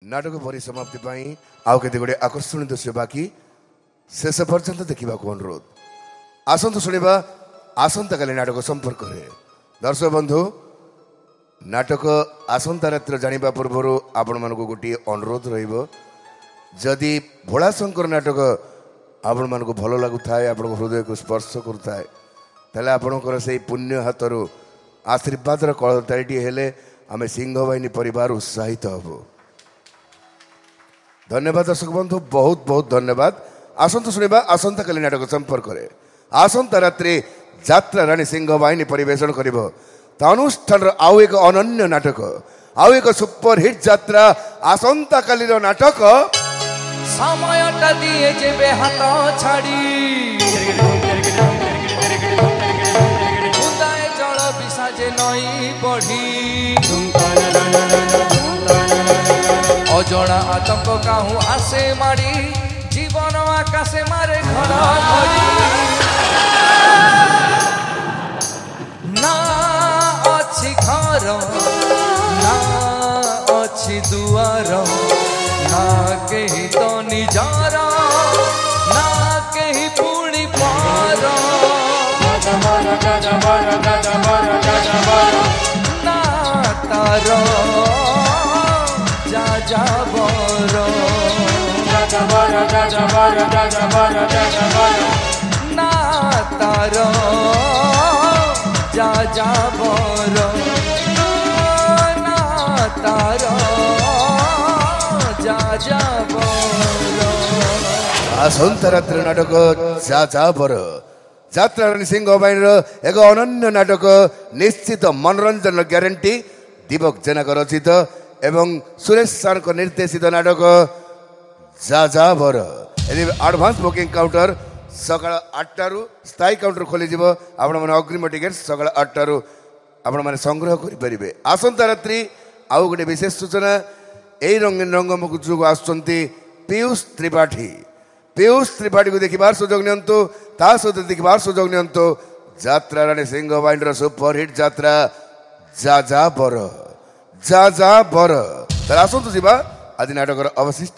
नाटक परिसमाप्ति पाई आउ केते गुडे आकर्षण दृश्य बाकी शेष पर्यंत देखा अनुरोध आसतु शुणा आसंता काली नाटक संपर्क में दर्शक बंधु नाटक आसंता रात्र जानिबा पूर्व आपण मानक गोटे अनुरोध रदि भोला शंकर नाटक आपण मानक भल लगुए आपण हृदय को स्पर्श करुए तेल आपणकर से पुण्य हाथ आशीर्वाद कलताटी हेले आम सिंह बाहिनी परिवार उत्साहित हबो। धन्यवाद दर्शक बंधु बहुत बहुत धन्यवाद। आसंतु शुणा आसंता काली नाटक संपर्क में आसंता रात्रि यात्रा राणी सिंह बाहिनी परिवेशन कर अनुष्ठान आउ एक अनन्य नाटक आउ एक सुपर हिट यात्रा आसंता काली नाटक সময়টা দিয়ে যেবে হাত ছাড়ি খুদায় জল বিসাজে নই বঢ়ি অজনা আতঙ্ক কাহু আসে মারি জীবন আকাশে মারে ঘর ঘড়ি না অছি ঘর না অছি দুয়ার ना कहीं तो निजार ना कहीं पूरी पार ना तारो जा जा बोरो ना तारो जा जा बोरो ना तारो आसंता रात्र नाटक जा जा बर यात्रा राणी सिंह बाहिनी एक अनन्य नाटक निश्चित मनोरंजन ग्यारंटी दीपक जेना रचित एवं सुरेश सार निर्देशित नाटक जा जा बर एडवांस बुकिंग काउंटर सकाळ 8 स्थायी काउंटर खोली आपण मैंने अग्रिम टिकेट सकाळ 8 आपण मैंने संग्रह करें। आसंता रात्रि आउ गोटे विशेष सूचना यही रंगीन रंगमुख जो आसुंच पीयूष त्रिपाठी को देखिबार सुजोग नियंतु ता सहित देखिबार सुजोग नियंतु यात्रा राणी सिंह बाहिनी सुपर हिट यात्रा जा जा बर तार आसतु जी आज नाटक अवशिष्ट